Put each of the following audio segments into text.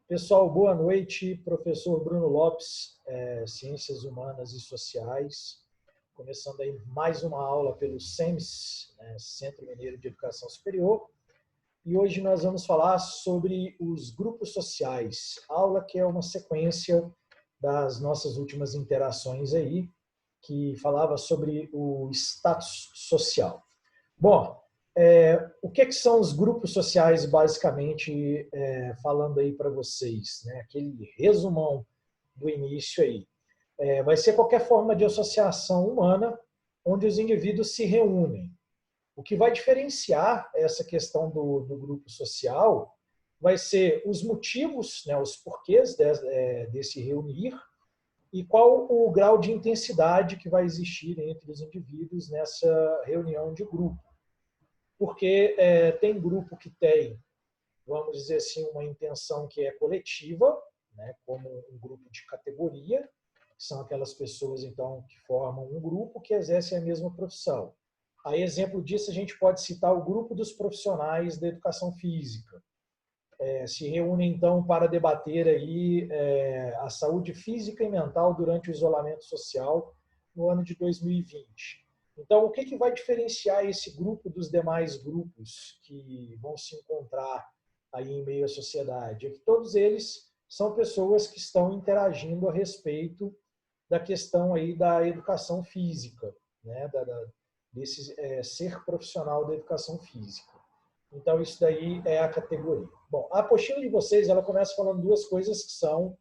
Pessoal, boa noite. Professor Bruno Lopes, Ciências Humanas e Sociais. Começando aí mais uma aula pelo CEMS, Centro Mineiro de Educação Superior. E hoje nós vamos falar sobre os grupos sociais. Aula que é uma sequência das nossas últimas interações aí, que falava sobre o status social. Bom, o que são os grupos sociais, basicamente, falando aí para vocês, né? Aquele resumão do início aí. Vai ser qualquer forma de associação humana onde os indivíduos se reúnem. O que vai diferenciar essa questão do grupo social vai ser os motivos, né, os porquês desse reunir e qual o grau de intensidade que vai existir entre os indivíduos nessa reunião de grupo. Porque tem grupo que tem, vamos dizer assim, uma intenção que é coletiva, né, como um grupo de categoria, que são aquelas pessoas, então, que formam um grupo que exercem a mesma profissão. A exemplo disso, a gente pode citar o grupo dos profissionais da educação física. Se reúnem, então, para debater aí, a saúde física e mental durante o isolamento social no ano de 2020. Então, o que vai diferenciar esse grupo dos demais grupos que vão se encontrar aí em meio à sociedade? É que todos eles são pessoas que estão interagindo a respeito da questão aí da educação física, né? Desse ser profissional da educação física. Então, isso daí é a categoria. Bom, a apostila de vocês, ela começa falando duas coisas que são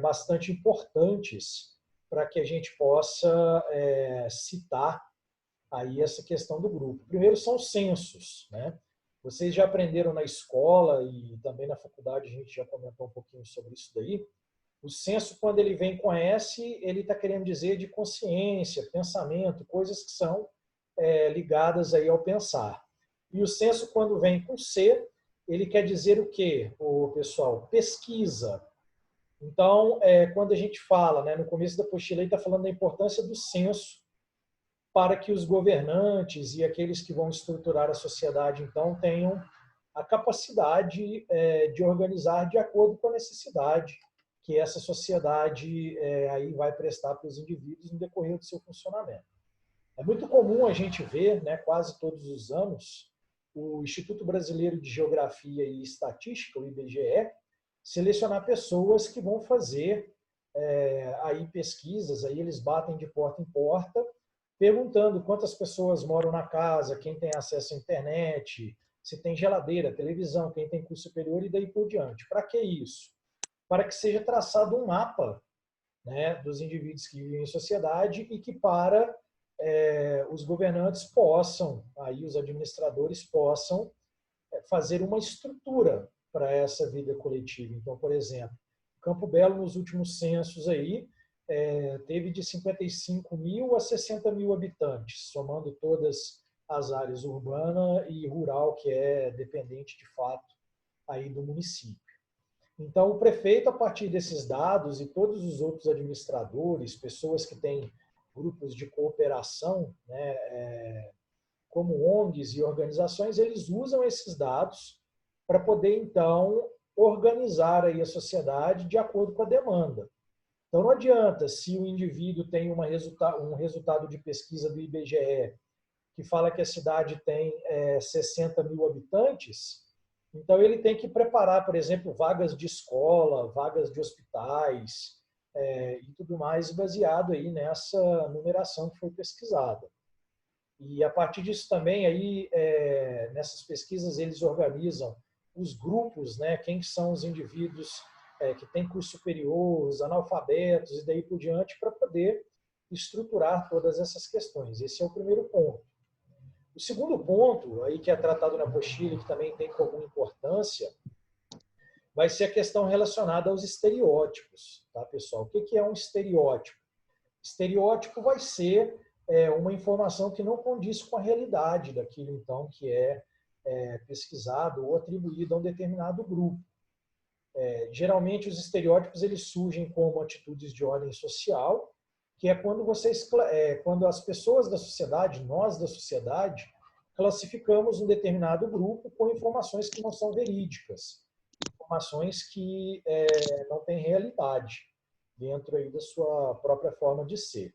bastante importantes para que a gente possa citar aí essa questão do grupo. Primeiro são os censos, né? Vocês já aprenderam na escola e também na faculdade, a gente já comentou um pouquinho sobre isso daí. O censo, quando ele vem com S, ele está querendo dizer de consciência, pensamento, coisas que são ligadas aí ao pensar. E o censo, quando vem com C, ele quer dizer o quê, pessoal? Pesquisa. Então, quando a gente fala, né, no começo da apostila, ele está falando da importância do censo para que os governantes e aqueles que vão estruturar a sociedade, então, tenham a capacidade de organizar de acordo com a necessidade que essa sociedade aí vai prestar para os indivíduos no decorrer do seu funcionamento. É muito comum a gente ver, né, quase todos os anos, o Instituto Brasileiro de Geografia e Estatística, o IBGE, selecionar pessoas que vão fazer aí pesquisas, aí eles batem de porta em porta, perguntando quantas pessoas moram na casa, quem tem acesso à internet, se tem geladeira, televisão, quem tem curso superior e daí por diante. Para que isso? Para que seja traçado um mapa, né, dos indivíduos que vivem em sociedade e que para os governantes possam, aí os administradores possam fazer uma estrutura para essa vida coletiva. Então, por exemplo, Campo Belo, nos últimos censos aí, teve de 55 mil a 60 mil habitantes, somando todas as áreas urbana e rural, que é dependente de fato aí do município. Então, o prefeito, a partir desses dados e todos os outros administradores, pessoas que têm grupos de cooperação, né, como ONGs e organizações, eles usam esses dados para poder, então, organizar aí a sociedade de acordo com a demanda. Então, não adianta se o indivíduo tem um resultado de pesquisa do IBGE que fala que a cidade tem 60 mil habitantes, então ele tem que preparar, por exemplo, vagas de escola, vagas de hospitais e tudo mais baseado aí nessa numeração que foi pesquisada. E a partir disso também aí nessas pesquisas eles organizam os grupos, né? Quem são os indivíduos que têm curso superior, os analfabetos e daí por diante para poder estruturar todas essas questões. Esse é o primeiro ponto. O segundo ponto, aí que é tratado na apostila, que também tem como importância, vai ser a questão relacionada aos estereótipos, tá, pessoal? O que é um estereótipo? Estereótipo vai ser uma informação que não condiz com a realidade daquilo, então, que é pesquisado ou atribuído a um determinado grupo. Geralmente, os estereótipos eles surgem como atitudes de ordem social, que é quando as pessoas da sociedade, nós da sociedade, classificamos um determinado grupo com informações que não são verídicas, informações que não têm realidade dentro aí da sua própria forma de ser.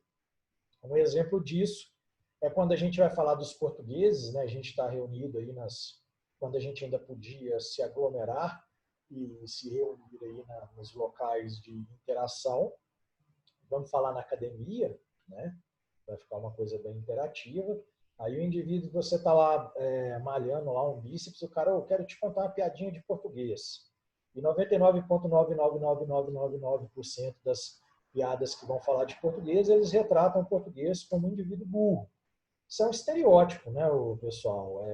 Um exemplo disso é quando a gente vai falar dos portugueses, né? A gente está reunido aí quando a gente ainda podia se aglomerar e se reunir aí nos locais de interação. Vamos falar na academia, né? Vai ficar uma coisa bem interativa. Aí o indivíduo, você está lá malhando lá um bíceps, o cara, eu quero te contar uma piadinha de português. E 99,99999% das piadas que vão falar de português, eles retratam o português como um indivíduo burro. Isso é um estereótipo, né, pessoal?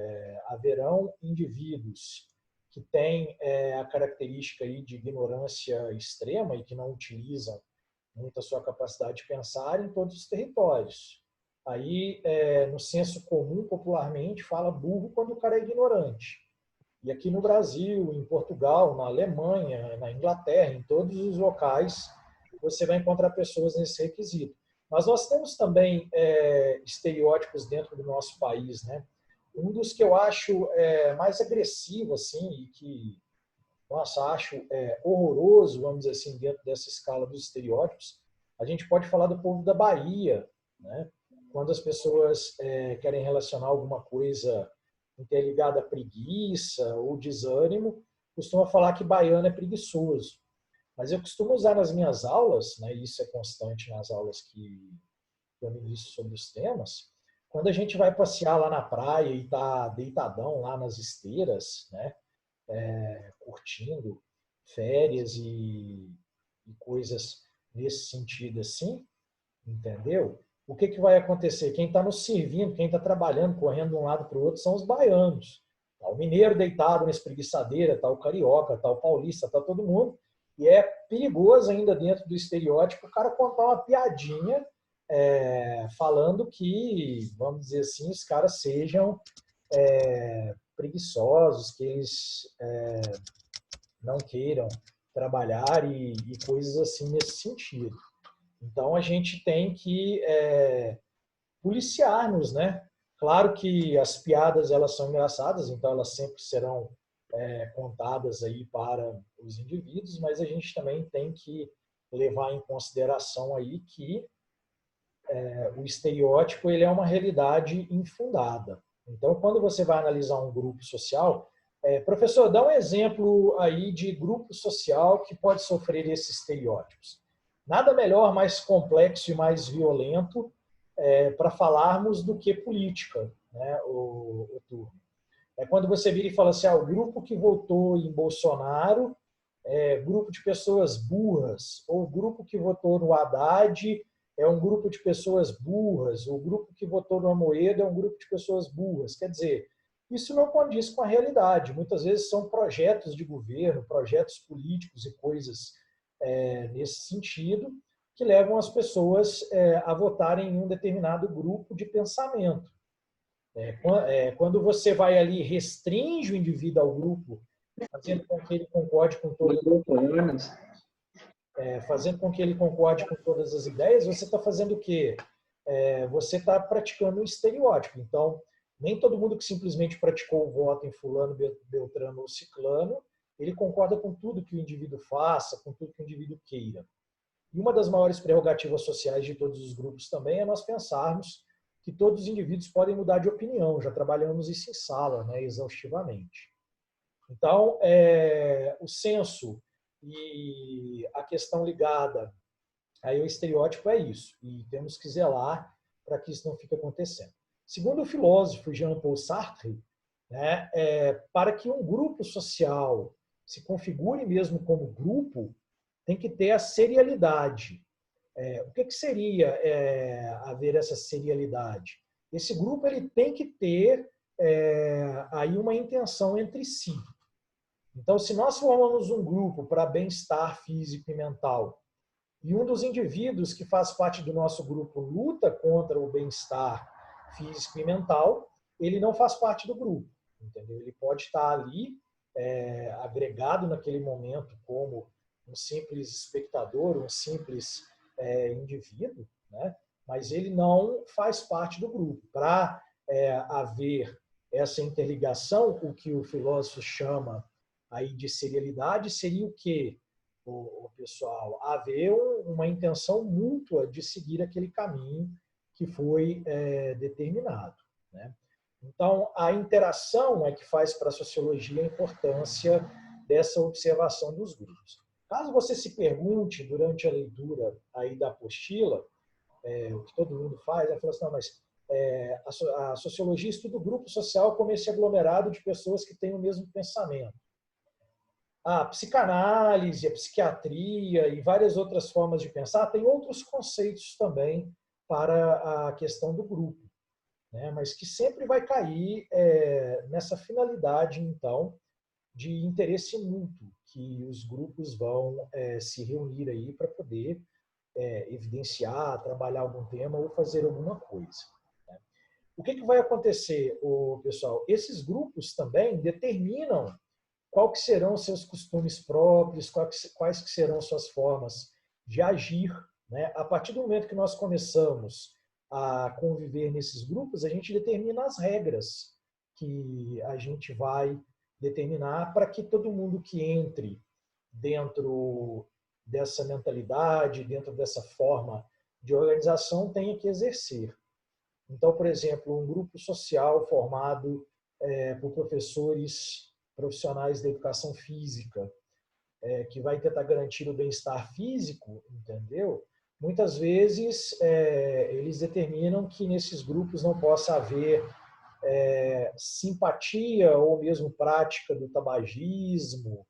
Haverão indivíduos que têm a característica aí de ignorância extrema e que não utilizam muito a sua capacidade de pensar em todos os territórios. Aí, no senso comum, popularmente, fala burro quando o cara é ignorante. E aqui no Brasil, em Portugal, na Alemanha, na Inglaterra, em todos os locais, você vai encontrar pessoas nesse requisito. Mas nós temos também estereótipos dentro do nosso país, né? Um dos que eu acho mais agressivo, assim, e que, nossa, acho horroroso, vamos dizer assim, dentro dessa escala dos estereótipos, a gente pode falar do povo da Bahia, né? Quando as pessoas querem relacionar alguma coisa interligada à preguiça ou desânimo, costuma falar que baiano é preguiçoso. Mas eu costumo usar nas minhas aulas, né, e isso é constante nas aulas que eu ministro sobre os temas, quando a gente vai passear lá na praia e está deitadão lá nas esteiras, né, curtindo férias e coisas nesse sentido assim, entendeu? O que vai acontecer? Quem está nos servindo, quem está trabalhando, correndo de um lado para o outro, são os baianos. Tá o mineiro deitado na espreguiçadeira, tá o carioca, tá o paulista, tá todo mundo. E é perigoso ainda dentro do estereótipo o cara contar uma piadinha falando que, vamos dizer assim, os caras sejam preguiçosos, que eles não queiram trabalhar e coisas assim nesse sentido. Então, a gente tem que policiar-nos, né? Claro que as piadas elas são engraçadas, então elas sempre serão contadas aí para os indivíduos, mas a gente também tem que levar em consideração aí que o estereótipo ele é uma realidade infundada. Então, quando você vai analisar um grupo social, professor, dá um exemplo aí de grupo social que pode sofrer esses estereótipos. Nada melhor, mais complexo e mais violento para falarmos do que política, né, o turno. É quando você vira e fala assim, o grupo que votou em Bolsonaro grupo de pessoas burras, ou o grupo que votou no Haddad é um grupo de pessoas burras, o grupo que votou no Amoedo é um grupo de pessoas burras. Quer dizer, isso não condiz com a realidade. Muitas vezes são projetos de governo, projetos políticos e coisas nesse sentido, que levam as pessoas a votarem em um determinado grupo de pensamento. Quando você vai ali restringe o indivíduo ao grupo, fazendo com que ele concorde com todas as ideias, você está fazendo o quê? Você está praticando um estereótipo. Então, nem todo mundo que simplesmente praticou o voto em fulano, beltrano ou ciclano, ele concorda com tudo que o indivíduo faça, com tudo que o indivíduo queira. E uma das maiores prerrogativas sociais de todos os grupos também é nós pensarmos que todos os indivíduos podem mudar de opinião. Já trabalhamos isso em sala, né, exaustivamente. Então, o senso e a questão ligada aí ao estereótipo é isso. E temos que zelar para que isso não fique acontecendo. Segundo o filósofo Jean-Paul Sartre, né, para que um grupo social se configure mesmo como grupo, tem que ter a serialidade. O que seria haver essa serialidade? Esse grupo ele tem que ter aí uma intenção entre si. Então, se nós formamos um grupo para bem-estar físico e mental, e um dos indivíduos que faz parte do nosso grupo luta contra o bem-estar físico e mental, ele não faz parte do grupo, entendeu? Ele pode estar ali agregado naquele momento como um simples espectador, um simples indivíduo, né? Mas ele não faz parte do grupo. Para haver essa interligação, o que o filósofo chama aí de serialidade seria o quê, o pessoal? Haver uma intenção mútua de seguir aquele caminho que foi determinado, né? Então, a interação é que faz para a sociologia a importância dessa observação dos grupos. Caso você se pergunte durante a leitura aí da apostila, o que todo mundo faz, é falar assim, não, mas a sociologia estuda o grupo social como esse aglomerado de pessoas que têm o mesmo pensamento. A psicanálise, a psiquiatria e várias outras formas de pensar têm outros conceitos também para a questão do grupo, né? Mas que sempre vai cair nessa finalidade, então, de interesse mútuo, que os grupos vão se reunir aí para poder evidenciar, trabalhar algum tema ou fazer alguma coisa, né? O que vai acontecer, pessoal? Esses grupos também determinam qual que serão seus costumes próprios, quais que serão suas formas de agir, né? A partir do momento que nós começamos a conviver nesses grupos, a gente determina as regras que a gente vai determinar para que todo mundo que entre dentro dessa mentalidade, dentro dessa forma de organização, tenha que exercer. Então, por exemplo, um grupo social formado por professores profissionais da educação física, que vai tentar garantir o bem-estar físico, entendeu? Muitas vezes eles determinam que nesses grupos não possa haver simpatia ou mesmo prática do tabagismo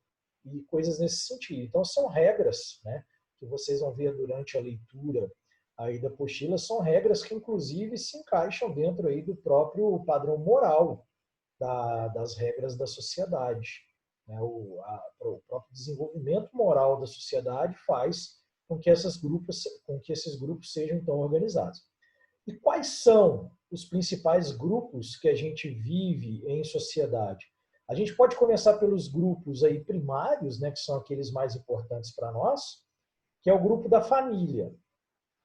e coisas nesse sentido. Então, são regras, né, que vocês vão ver durante a leitura aí da apostila, são regras que, inclusive, se encaixam dentro aí do próprio padrão moral das regras da sociedade, né? O próprio desenvolvimento moral da sociedade faz com que esses grupos sejam então organizados. E quais são os principais grupos que a gente vive em sociedade? A gente pode começar pelos grupos aí primários, né, que são aqueles mais importantes para nós, que é o grupo da família.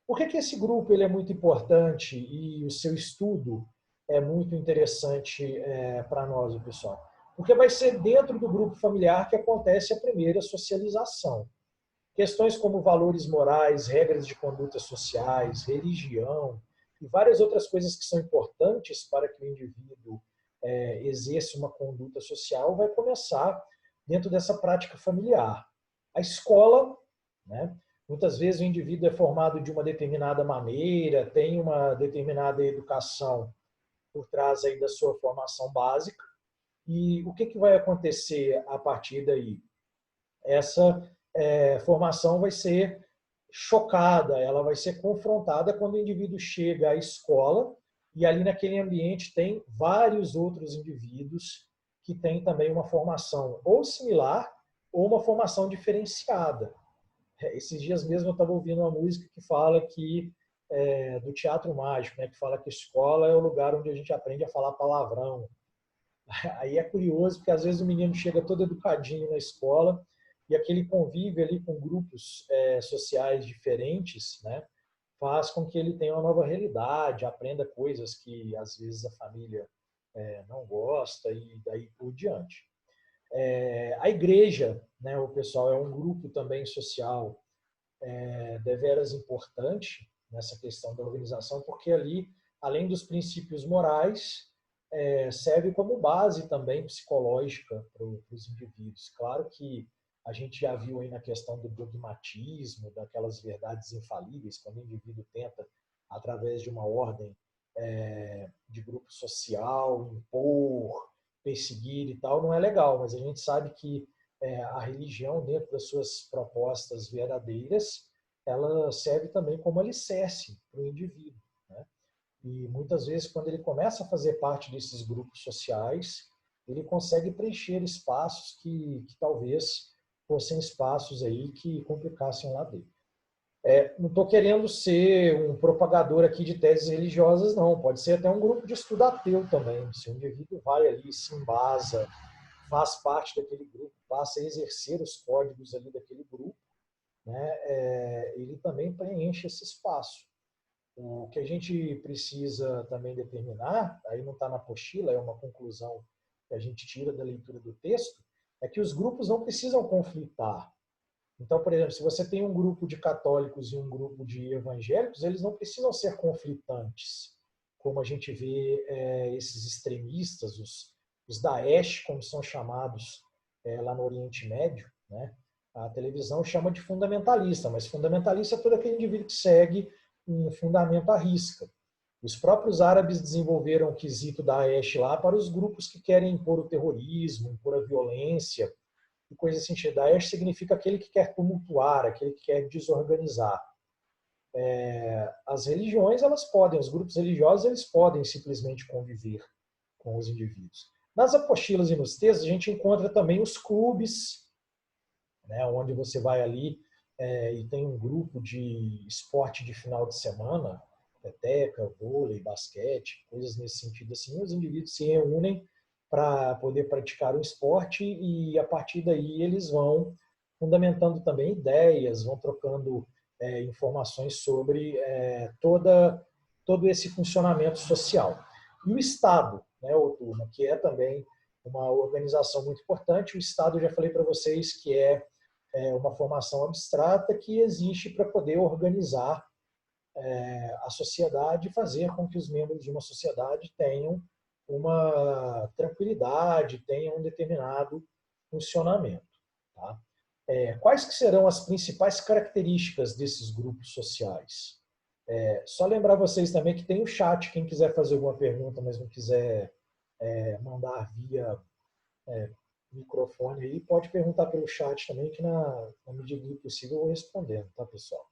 Por que esse grupo ele é muito importante e o seu estudo é muito interessante para nós, pessoal? Porque vai ser dentro do grupo familiar que acontece a primeira socialização. Questões como valores morais, regras de conduta sociais, religião e várias outras coisas que são importantes para que o indivíduo exerça uma conduta social vai começar dentro dessa prática familiar. A escola, né? Muitas vezes o indivíduo é formado de uma determinada maneira, tem uma determinada educação por trás aí da sua formação básica. E o que vai acontecer a partir daí? Essa formação vai ser chocada, ela vai ser confrontada quando o indivíduo chega à escola e ali naquele ambiente tem vários outros indivíduos que têm também uma formação ou similar ou uma formação diferenciada. Esses dias mesmo eu estava ouvindo uma música que fala que do teatro mágico, né, que fala que escola é o lugar onde a gente aprende a falar palavrão. Aí é curioso, porque às vezes o menino chega todo educadinho na escola e aquele convívio ali com grupos sociais diferentes, né, faz com que ele tenha uma nova realidade, aprenda coisas que às vezes a família não gosta e daí por diante. A igreja, né, o pessoal, é um grupo também social deveras importante nessa questão da organização, porque ali, além dos princípios morais, serve como base também psicológica para os indivíduos. Claro que a gente já viu aí na questão do dogmatismo, daquelas verdades infalíveis, quando o indivíduo tenta, através de uma ordem de grupo social, impor, perseguir e tal, não é legal, mas a gente sabe que a religião, dentro das suas propostas verdadeiras, ela serve também como alicerce para o indivíduo, né? E muitas vezes, quando ele começa a fazer parte desses grupos sociais, ele consegue preencher espaços que talvez fossem espaços aí que complicassem lá dele. Não estou querendo ser um propagador aqui de teses religiosas, não. Pode ser até um grupo de estudo ateu também. Se o indivíduo vai ali, se embasa, faz parte daquele grupo, passa a exercer os códigos ali daquele grupo, né, ele também preenche esse espaço. O que a gente precisa também determinar, aí não está na apostila, é uma conclusão que a gente tira da leitura do texto, é que os grupos não precisam conflitar. Então, por exemplo, se você tem um grupo de católicos e um grupo de evangélicos, eles não precisam ser conflitantes, como a gente vê esses extremistas, os Daesh, como são chamados lá no Oriente Médio, né? A televisão chama de fundamentalista, mas fundamentalista é todo aquele indivíduo que segue um fundamento à risca. Os próprios árabes desenvolveram o quesito Daesh lá para os grupos que querem impor o terrorismo, impor a violência, e coisa assim. Daesh significa aquele que quer tumultuar, aquele que quer desorganizar. As religiões, elas podem, os grupos religiosos, eles podem simplesmente conviver com os indivíduos. Nas apostilas e nos textos, a gente encontra também os clubes, né, onde você vai ali e tem um grupo de esporte de final de semana, peteca, vôlei, basquete, coisas nesse sentido assim. Os indivíduos se reúnem para poder praticar o esporte e, a partir daí, eles vão fundamentando também ideias, vão trocando informações sobre todo esse funcionamento social. E o Estado, né, turma, que é também uma organização muito importante. O Estado, eu já falei para vocês que é uma formação abstrata que existe para poder organizar a sociedade e fazer com que os membros de uma sociedade tenham uma tranquilidade, tenham um determinado funcionamento. Tá? Quais que serão as principais características desses grupos sociais? Só lembrar vocês também que tem o chat, quem quiser fazer alguma pergunta, mas não quiser mandar via microfone aí, pode perguntar pelo chat também, que na medida do possível eu vou respondendo, tá, pessoal?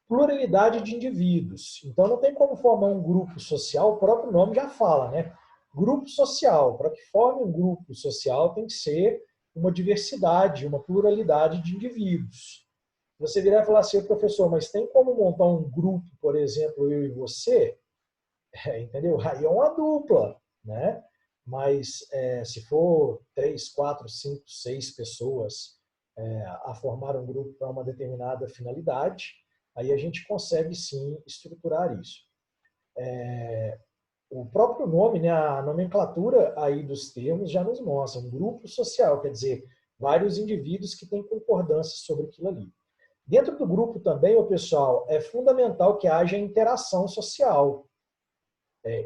Pluralidade de indivíduos. Então, não tem como formar um grupo social, o próprio nome já fala, né? Grupo social. Para que forme um grupo social, tem que ser uma diversidade, uma pluralidade de indivíduos. Você virar e falar assim, professor, mas tem como montar um grupo, por exemplo, eu e você? Entendeu? Aí é uma dupla, né? Mas se for 3, 4, 5, 6 pessoas a formar um grupo para uma determinada finalidade, aí a gente consegue sim estruturar isso. O próprio nome, né, a nomenclatura aí dos termos já nos mostra, um grupo social, quer dizer, vários indivíduos que têm concordância sobre aquilo ali. Dentro do grupo também, pessoal, é fundamental que haja interação social.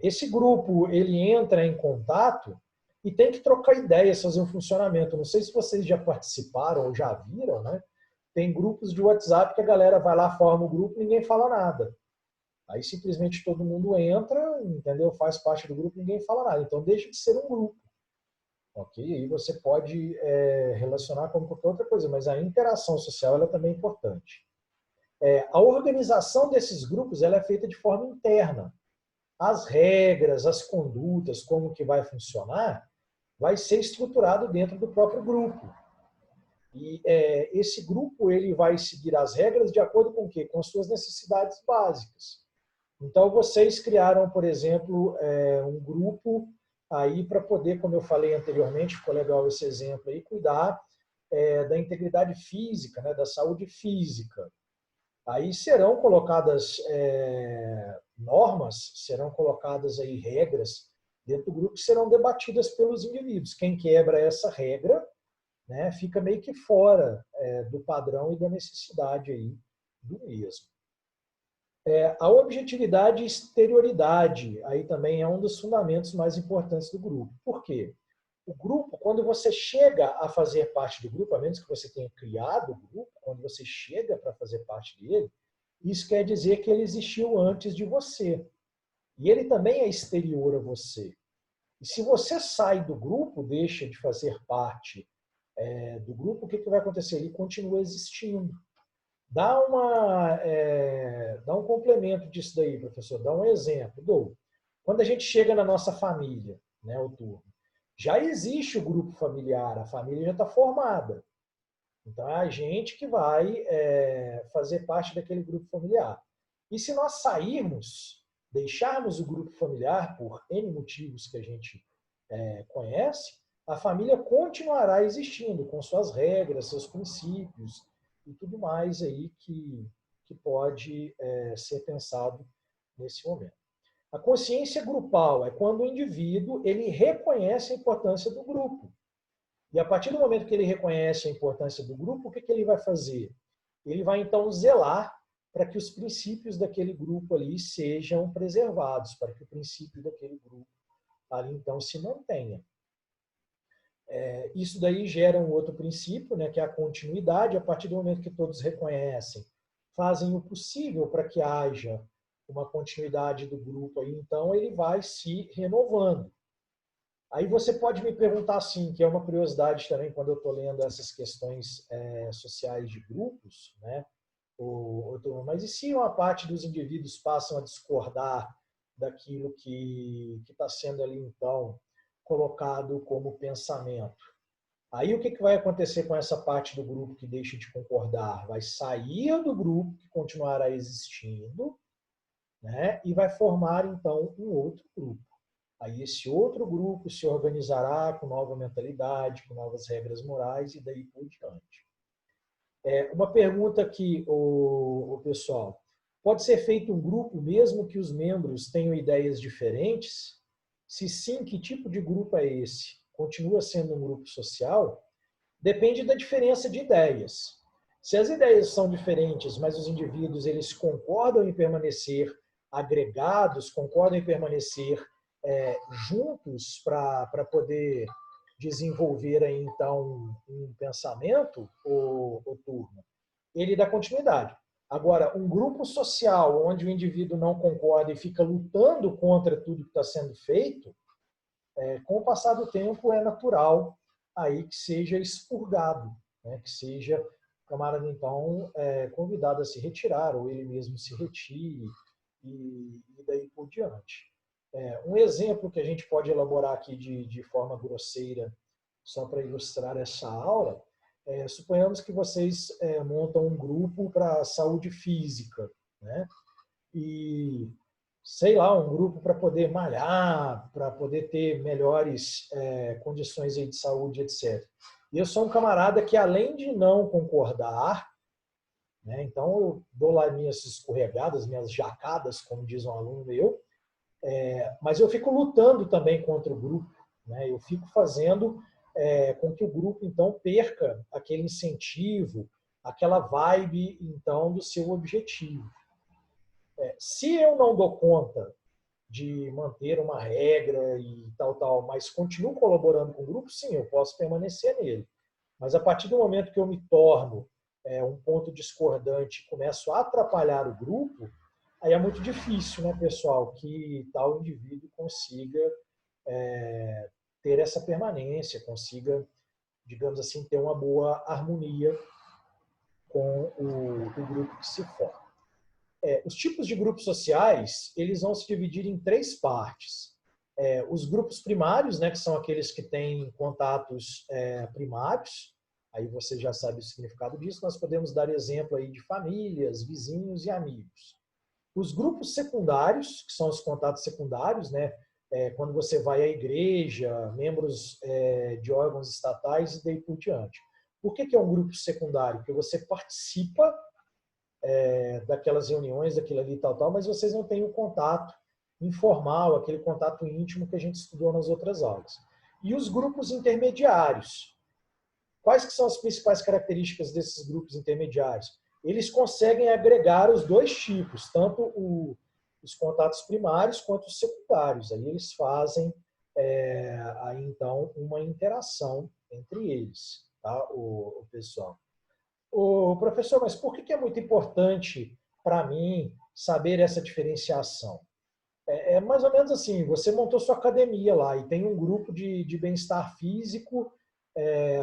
Esse grupo, ele entra em contato e tem que trocar ideias, fazer um funcionamento. Não sei se vocês já participaram ou já viram, né? Tem grupos de WhatsApp que a galera vai lá, forma o grupo e ninguém fala nada. Aí simplesmente todo mundo entra, entendeu? Faz parte do grupo e ninguém fala nada. Então deixa de ser um grupo. Ok? Aí você pode relacionar com qualquer outra coisa, mas a interação social ela também é importante. A organização desses grupos ela é feita de forma interna. As regras, as condutas, como que vai funcionar, vai ser estruturado dentro do próprio grupo. E esse grupo ele vai seguir as regras de acordo com o quê? Com as suas necessidades básicas. Então, vocês criaram, por exemplo, um grupo aí para poder, como eu falei anteriormente, ficou legal esse exemplo aí, cuidar da integridade física, né, da saúde física. Aí serão colocadas normas, serão colocadas aí regras dentro do grupo que serão debatidas pelos indivíduos. Quem quebra essa regra, né, fica meio que fora do padrão e da necessidade aí do mesmo. A objetividade e exterioridade aí também é um dos fundamentos mais importantes do grupo. Por quê? O grupo, quando você chega a fazer parte do grupo, a menos que você tenha criado o grupo, quando você chega para fazer parte dele, isso quer dizer que ele existiu antes de você. E ele também é exterior a você. E se você sai do grupo, deixa de fazer parte do grupo, o que vai acontecer? Ele continua existindo. Dá um complemento disso daí, professor. Dá um exemplo. Quando a gente chega na nossa família, né, o turno, já existe o grupo familiar, a família já está formada. Então, é a gente que vai fazer parte daquele grupo familiar. E se nós sairmos, deixarmos o grupo familiar por N motivos que a gente conhece, a família continuará existindo com suas regras, seus princípios e tudo mais aí que pode ser pensado nesse momento. A consciência grupal é quando o indivíduo ele reconhece a importância do grupo. E a partir do momento que ele reconhece a importância do grupo, o que ele vai fazer? Ele vai, então, zelar para que os princípios daquele grupo ali sejam preservados, para que o princípio daquele grupo ali, então, se mantenha. Isso daí gera um outro princípio, né, que é a continuidade. A partir do momento que todos reconhecem, fazem o possível para que haja uma continuidade do grupo, aí, então ele vai se renovando. Aí você pode me perguntar assim, que é uma curiosidade também quando eu estou lendo essas questões sociais de grupos, né? Mas e se uma parte dos indivíduos passam a discordar daquilo que está sendo ali, então, colocado como pensamento? Aí o que vai acontecer com essa parte do grupo que deixa de concordar? Vai sair do grupo, que continuará existindo, né? E vai formar, então, um outro grupo. Aí esse outro grupo se organizará com nova mentalidade, com novas regras morais e daí por diante. Uma pergunta aqui, o pessoal. Pode ser feito um grupo mesmo que os membros tenham ideias diferentes? Se sim, que tipo de grupo é esse? Continua sendo um grupo social? Depende da diferença de ideias. Se as ideias são diferentes, mas os indivíduos eles concordam em permanecer agregados, concordam em permanecer juntos para poder desenvolver aí, então, um pensamento, o turma, ele dá continuidade. Agora, um grupo social onde o indivíduo não concorda e fica lutando contra tudo que está sendo feito, com o passar do tempo é natural aí que seja expurgado, né? Que seja o camarada, então, convidado a se retirar, ou ele mesmo se retire, e daí por diante. Um exemplo que a gente pode elaborar aqui de forma grosseira, só para ilustrar essa aula, suponhamos que vocês montam um grupo para saúde física, né? E, sei lá, um grupo para poder malhar, para poder ter melhores condições aí de saúde, etc. E eu sou um camarada que, além de não concordar, né, então eu dou lá minhas escorregadas, minhas jacadas, como diz um aluno meu, mas eu fico lutando também contra o grupo, né? Eu fico fazendo com que o grupo, então, perca aquele incentivo, aquela vibe, então, do seu objetivo. Se eu não dou conta de manter uma regra e tal, mas continuo colaborando com o grupo, sim, eu posso permanecer nele. Mas a partir do momento que eu me torno um ponto discordante e começo a atrapalhar o grupo, aí é muito difícil, né, pessoal, que tal indivíduo consiga ter essa permanência, consiga, digamos assim, ter uma boa harmonia com o grupo que se forma. Os tipos de grupos sociais, eles vão se dividir em três partes. Os grupos primários, né, que são aqueles que têm contatos primários, aí você já sabe o significado disso, nós podemos dar exemplo aí de famílias, vizinhos e amigos. Os grupos secundários, que são os contatos secundários, né, quando você vai à igreja, membros de órgãos estatais e daí por diante. Por que é um grupo secundário? Porque você participa daquelas reuniões, daquilo ali e tal, mas vocês não têm o contato informal, aquele contato íntimo que a gente estudou nas outras aulas. E os grupos intermediários. Quais que são as principais características desses grupos intermediários? Eles conseguem agregar os dois tipos, tanto os contatos primários quanto os secundários. Aí eles fazem, aí, então, uma interação entre eles, tá, o pessoal. Professor, mas por que é muito importante para mim saber essa diferenciação? Mais ou menos assim, você montou sua academia lá e tem um grupo de bem-estar físico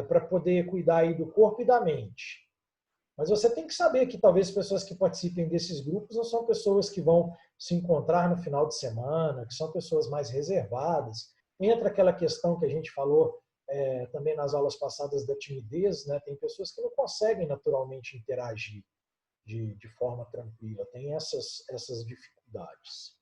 para poder cuidar aí do corpo e da mente. Mas você tem que saber que talvez pessoas que participem desses grupos não são pessoas que vão se encontrar no final de semana, que são pessoas mais reservadas. Entra aquela questão que a gente falou também nas aulas passadas da timidez, né? Tem pessoas que não conseguem naturalmente interagir de forma tranquila, tem essas dificuldades.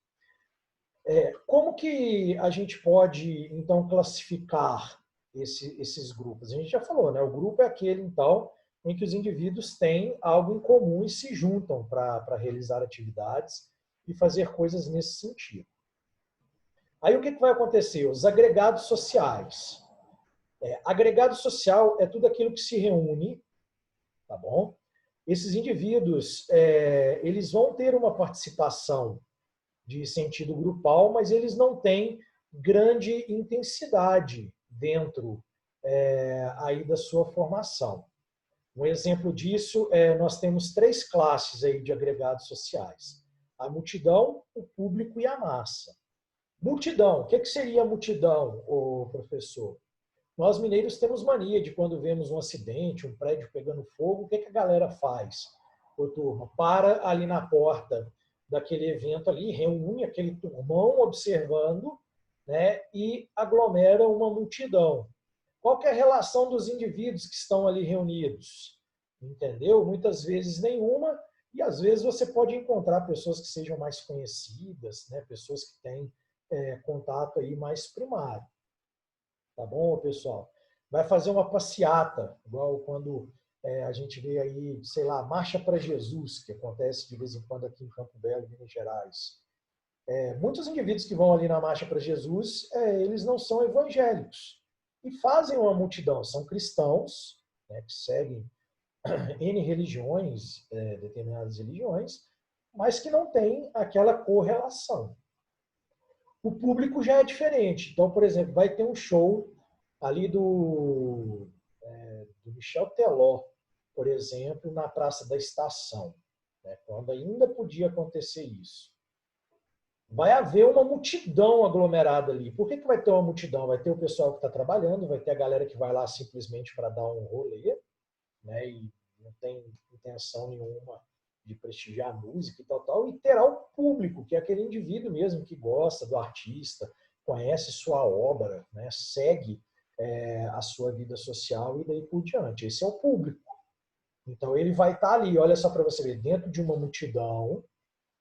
Como que a gente pode, então, classificar esses grupos? A gente já falou, né? O grupo é aquele, então, em que os indivíduos têm algo em comum e se juntam para realizar atividades e fazer coisas nesse sentido. Aí o que vai acontecer? Os agregados sociais. Agregado social é tudo aquilo que se reúne, tá bom? Esses indivíduos, eles vão ter uma participação de sentido grupal, mas eles não têm grande intensidade dentro aí da sua formação. Um exemplo disso nós temos 3 classes aí de agregados sociais: a multidão, o público e a massa. Multidão, o que seria a multidão, ô professor? Nós mineiros temos mania de quando vemos um acidente, um prédio pegando fogo, o que a galera faz? Ô turma, para ali na porta daquele evento ali, reúne aquele turmão observando, né, e aglomera uma multidão. Qual que é a relação dos indivíduos que estão ali reunidos? Entendeu? Muitas vezes nenhuma, e às vezes você pode encontrar pessoas que sejam mais conhecidas, né, pessoas que têm contato aí mais primário. Tá bom, pessoal? Vai fazer uma passeata, igual quando a gente vê aí, sei lá, Marcha para Jesus, que acontece de vez em quando aqui em Campo Belo, Minas Gerais. Muitos indivíduos que vão ali na Marcha para Jesus, eles não são evangélicos e fazem uma multidão, são cristãos, né, que seguem N religiões, determinadas religiões, mas que não têm aquela correlação. O público já é diferente. Então, por exemplo, vai ter um show ali do Michel Teló, por exemplo, na Praça da Estação, né, quando ainda podia acontecer isso. Vai haver uma multidão aglomerada ali. Por que vai ter uma multidão? Vai ter o pessoal que está trabalhando, vai ter a galera que vai lá simplesmente para dar um rolê, né, e não tem intenção nenhuma de prestigiar a música e tal, e terá o público, que é aquele indivíduo mesmo que gosta do artista, conhece sua obra, né, segue a sua vida social e daí por diante. Esse é o público. Então ele vai estar ali, olha só para você ver, dentro de uma multidão.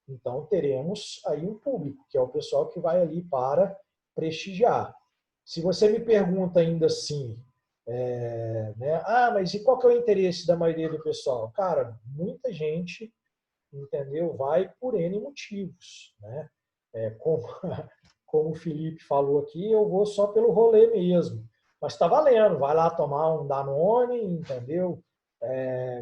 Então teremos aí um público, que é o pessoal que vai ali para prestigiar. Se você me pergunta ainda assim, né, mas e qual que é o interesse da maioria do pessoal? Cara, muita gente, entendeu? Vai por N motivos, né? Como, como o Felipe falou aqui, eu vou só pelo rolê mesmo. Mas está valendo, vai lá tomar um Danone, entendeu?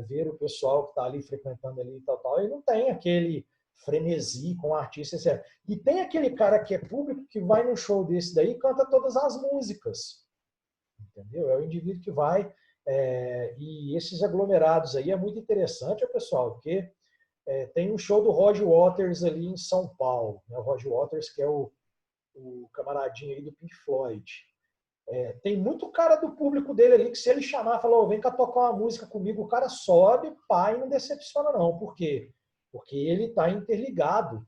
Ver o pessoal que está ali frequentando ali e tal, e não tem aquele frenesi com o artista, etc. E tem aquele cara que é público que vai num show desse daí e canta todas as músicas, entendeu? É o indivíduo que vai, e esses aglomerados aí é muito interessante, pessoal, porque tem um show do Roger Waters ali em São Paulo, né? O Roger Waters, que é o camaradinho aí do Pink Floyd. Tem muito cara do público dele ali que se ele chamar, falou, vem cá tocar uma música comigo, o cara sobe, pai, não decepciona não. Por quê? Porque ele está interligado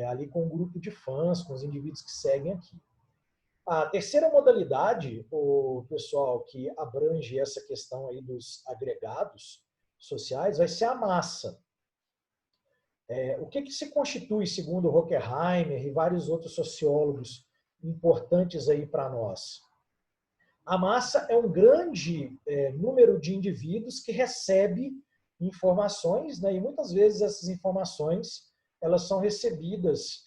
ali com um grupo de fãs, com os indivíduos que seguem aqui. A terceira modalidade, o pessoal, que abrange essa questão aí dos agregados sociais, vai ser a massa. O que se constitui, segundo Horkheimer e vários outros sociólogos importantes aí para nós? A massa é um grande número de indivíduos que recebe informações, né, e muitas vezes essas informações elas são recebidas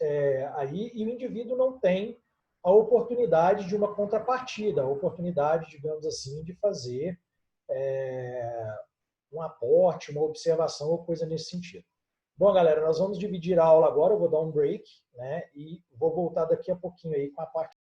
aí e o indivíduo não tem a oportunidade de uma contrapartida, a oportunidade, digamos assim, de fazer um aporte, uma observação ou coisa nesse sentido. Bom, galera, nós vamos dividir a aula agora, eu vou dar um break, né, e vou voltar daqui a pouquinho aí com a parte